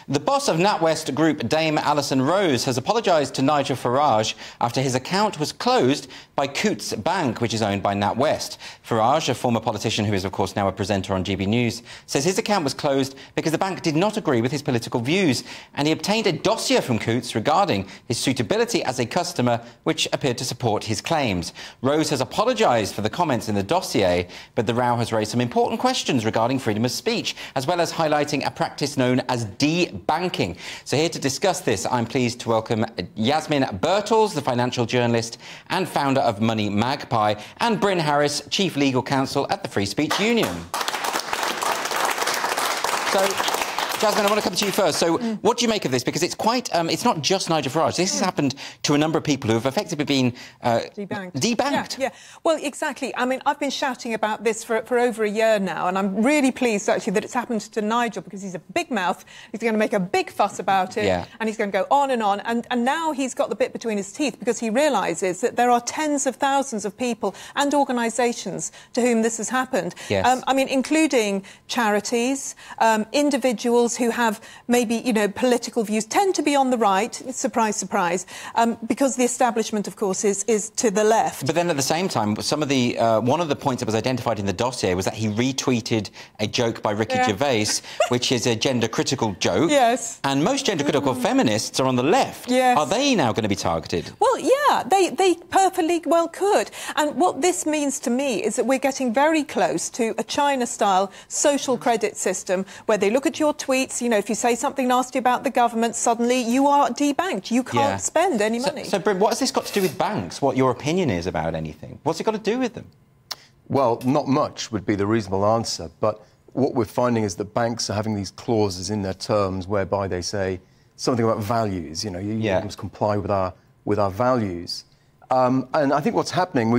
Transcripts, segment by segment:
The boss of NatWest Group, Dame Alison Rose, has apologised to Nigel Farage after his account was closed by Coutts Bank, which is owned by NatWest. Farage, a former politician who is, of course, now a presenter on GB News, says his account was closed because the bank did not agree with his political views, and he obtained a dossier from Coutts regarding his suitability as a customer, which appeared to support his claims. Rose has apologised for the comments in the dossier, but the row has raised some important questions regarding freedom of speech, as well as highlighting a practice known as de-banking. So here to discuss this, I'm pleased to welcome Jasmine Birtles, the financial journalist and founder of Money Magpie, and Bryn Harris, Chief Legal Counsel at the Free Speech Union. So, Jasmine, I want to come to you first. So, what do you make of this? Because it's quite, it's not just Nigel Farage. This has happened to a number of people who have effectively been debanked. Yeah. Well, exactly. I mean, I've been shouting about this for over a year now, and I'm really pleased, actually, that it's happened to Nigel, because he's a big mouth. He's going to make a big fuss about it, and he's going to go on. And now he's got the bit between his teeth, because he realises that there are tens of thousands of people and organisations to whom this has happened. Yes. I mean, including charities, individuals who have maybe, you know, political views, tend to be on the right, surprise, surprise, because the establishment, of course, is to the left. But then at the same time, some of the one of the points that was identified in the dossier was that he retweeted a joke by Ricky Gervais, which is a gender-critical joke. Yes. And most gender-critical feminists are on the left. Yes. Are they now going to be targeted? Well, yeah, they perfectly well could. And what this means to me is that we're getting very close to a China-style social credit system where they look at your tweets. You know, if you say something nasty about the government, suddenly you are debanked. You can't spend any money. So, Bryn, what has this got to do with banks? What your opinion is about anything? What's it got to do with them? Well, not much would be the reasonable answer. But what we're finding is that banks are having these clauses in their terms whereby they say something about values. You know, you must comply with our values. And I think what's happening,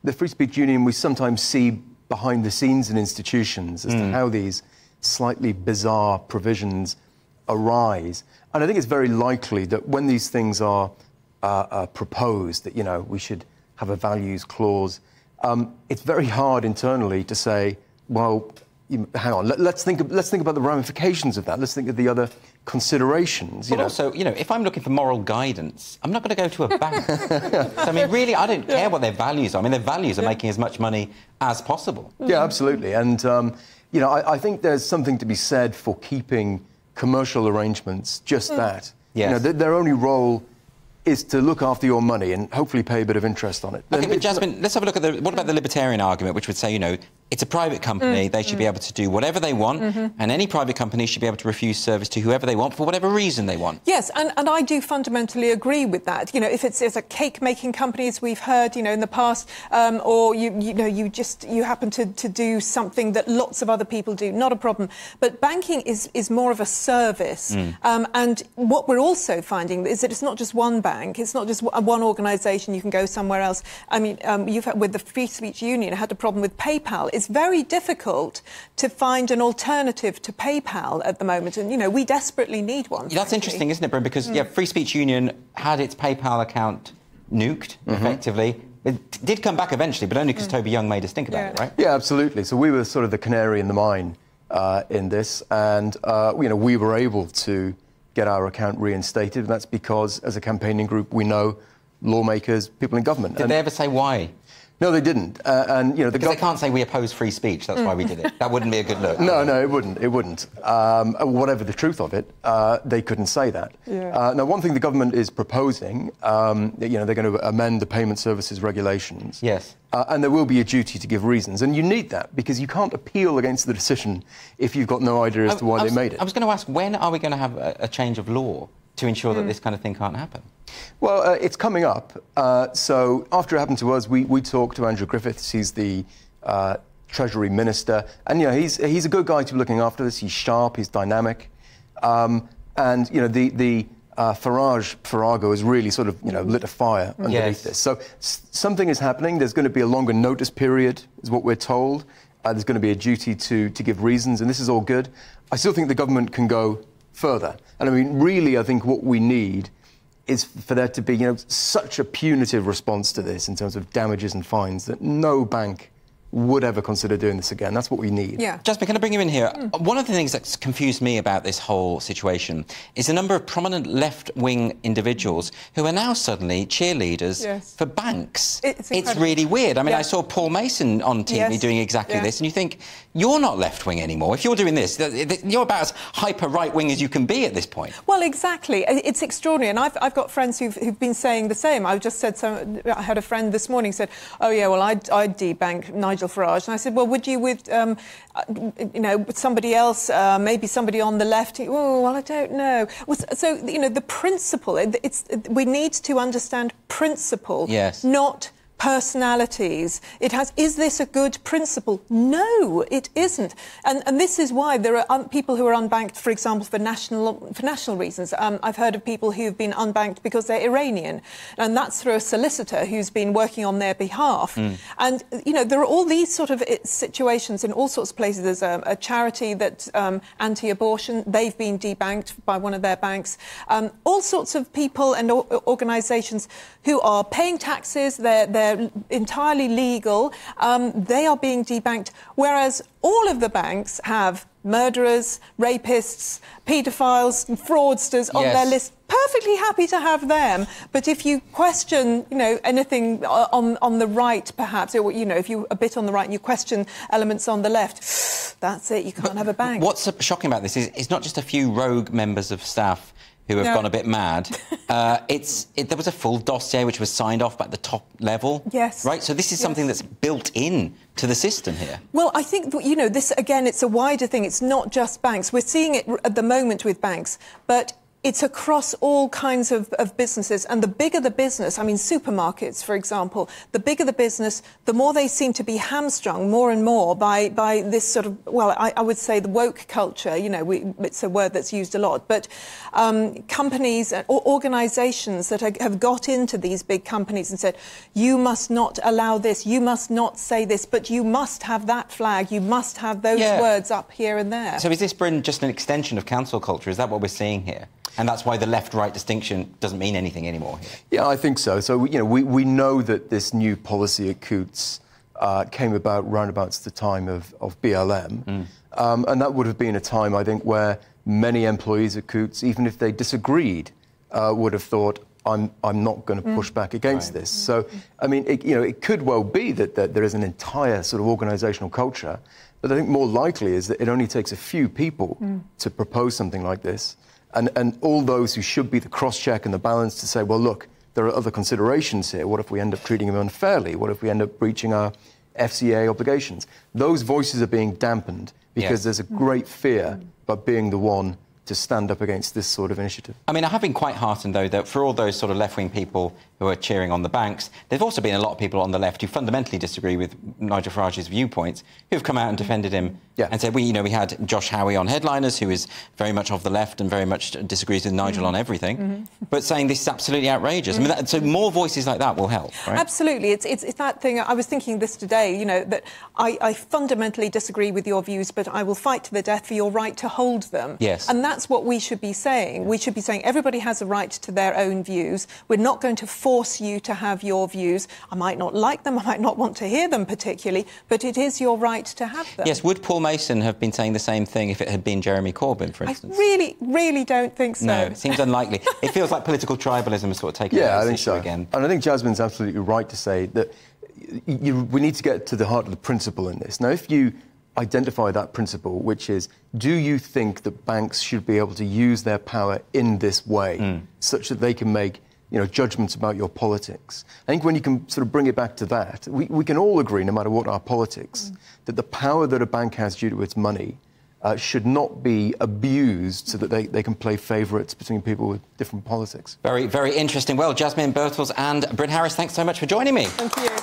the Free Speech Union, we sometimes see behind the scenes in institutions as to how these slightly bizarre provisions arise. And I think it's very likely that when these things are proposed, that, you know, we should have a values clause, it's very hard internally to say, well, hang on, let's think about the ramifications of that. Let's think of the other considerations. But also, you know, if I'm looking for moral guidance, I'm not going to go to a bank. So, I mean, really, I don't care what their values are. I mean, their values are making as much money as possible. Yeah, absolutely. And, you know, I think there's something to be said for keeping commercial arrangements just that. Yes. You know, their only role is to look after your money and hopefully pay a bit of interest on it. OK, but Jasmine, let's have a look at what about the libertarian argument, which would say, you know, it's a private company, they should be able to do whatever they want, and any private company should be able to refuse service to whoever they want for whatever reason they want. Yes, and I do fundamentally agree with that. You know, if it's a cake-making company, as we've heard, you know, in the past, or, you happen to do something that lots of other people do, not a problem. But banking is more of a service. And what we're also finding is that it's not just one bank, it's not just one organisation, you can go somewhere else. I mean, you've had, with the Free Speech Union, had a problem with PayPal. It's very difficult to find an alternative to PayPal at the moment, and, you know, we desperately need one. That's interesting, isn't it, Bryn? Because, Free Speech Union had its PayPal account nuked, effectively. It did come back eventually, but only because Toby Young made us think about it, right? Yeah, absolutely. So we were sort of the canary in the mine in this, and, you know, we were able to get our account reinstated, and that's because, as a campaigning group, we know lawmakers, people in government. Did they ever say why? No, they didn't. And, you know, because they can't say we oppose free speech, that's why we did it. That wouldn't be a good look. No, it wouldn't. It wouldn't. Whatever the truth of it, they couldn't say that. Now, one thing the government is proposing, you know, they're going to amend the payment services regulations. Yes. And there will be a duty to give reasons. And you need that, because you can't appeal against the decision if you've got no idea as to why they made it. I was going to ask, when are we going to have a change of law to ensure that this kind of thing can't happen? Well, it's coming up. So after it happened to us, we talked to Andrew Griffiths. He's the Treasury Minister. And, you know, he's a good guy to be looking after this. He's sharp, he's dynamic. And, you know, the Farage has really sort of, you know, lit a fire underneath this. So something is happening. There's going to be a longer notice period, is what we're told. There's going to be a duty to give reasons, and this is all good. I still think the government can go further. And, I mean, really, I think what we need is for there to be, you know, such a punitive response to this in terms of damages and fines that no bank would ever consider doing this again. That's what we need. Yeah. Jasmine, can I bring you in here? One of the things that's confused me about this whole situation is the number of prominent left-wing individuals who are now suddenly cheerleaders for banks. It's really weird. I mean, I saw Paul Mason on TV doing exactly this, and you think, you're not left-wing anymore. If you're doing this, you're about as hyper-right-wing as you can be at this point. Well, exactly. It's extraordinary, and I've got friends who've been saying the same. I just said, I had a friend this morning said, oh, yeah, well, I'd debank Nigel Farage. And I said, well, would you with, with somebody else, maybe somebody on the left? Oh, well, I don't know. So, the principle, we need to understand principle, not personalities. Is this a good principle? No, it isn't. And this is why there are people who are unbanked, for example, for national reasons. I've heard of people who've been unbanked because they're Iranian, and that's through a solicitor who's been working on their behalf. And, there are all these sort of situations in all sorts of places. There's a charity that's anti-abortion. They've been debanked by one of their banks. All sorts of people and organisations who are paying taxes, they're entirely legal, they are being debanked, whereas all of the banks have murderers, rapists, paedophiles, fraudsters on their list. Perfectly happy to have them, but if you question, anything on the right, perhaps, or, if you're a bit on the right and you question elements on the left, that's it, you can't have a bank. What's shocking about this is it's not just a few rogue members of staff who have gone a bit mad. There was a full dossier which was signed off at the top level. Yes. Right? So this is something that's built in to the system here. Well, I think, this, again, it's a wider thing. It's not just banks. We're seeing it at the moment with banks, but it's across all kinds of businesses. And the bigger the business, I mean, supermarkets, for example, the bigger the business, the more they seem to be hamstrung more and more by this sort of, well, I would say the woke culture. It's a word that's used a lot. But companies or organisations that have got into these big companies and said, you must not allow this, you must not say this, but you must have that flag, you must have those words up here and there. So is this Britain just an extension of cancel culture? Is that what we're seeing here? And that's why the left-right distinction doesn't mean anything anymore here. Yeah, I think so. So, we know that this new policy at Coutts came about roundabouts the time of BLM. And that would have been a time, I think, where many employees at Coutts, even if they disagreed, would have thought, I'm not going to push back against this. So, I mean, it could well be that there is an entire sort of organisational culture, but I think more likely is that it only takes a few people to propose something like this. And all those who should be the cross-check and the balance to say, well, look, there are other considerations here. What if we end up treating them unfairly? What if we end up breaching our FCA obligations? Those voices are being dampened because there's a great fear about being the one to stand up against this sort of initiative. I mean, I have been quite heartened, though, that for all those sort of left-wing people who are cheering on the banks, there have also been a lot of people on the left who fundamentally disagree with Nigel Farage's viewpoints, who have come out and defended him and said, we had Josh Howie on Headliners, who is very much of the left and very much disagrees with Nigel on everything, but saying this is absolutely outrageous. I mean, so more voices like that will help, right? Absolutely. It's that thing. I was thinking this today, that I fundamentally disagree with your views, but I will fight to the death for your right to hold them. Yes. And that's what we should be saying. We should be saying everybody has a right to their own views. We're not going to force you to have your views. I might not like them, I might not want to hear them particularly, but it is your right to have them. Yes, would Paul Mason have been saying the same thing if it had been Jeremy Corbyn, for instance? I really don't think so. No, it seems unlikely. It feels like political tribalism has sort of taken over this issue again. And I think Jasmine's absolutely right to say that we need to get to the heart of the principle in this. Now, if you identify that principle, which is, do you think that banks should be able to use their power in this way, such that they can make judgments about your politics? I think when you can sort of bring it back to that, we can all agree, no matter what our politics, that the power that a bank has due to its money should not be abused so that they can play favourites between people with different politics. Very, very interesting. Well, Jasmine Birtles and Bryn Harris, thanks so much for joining me. Thank you.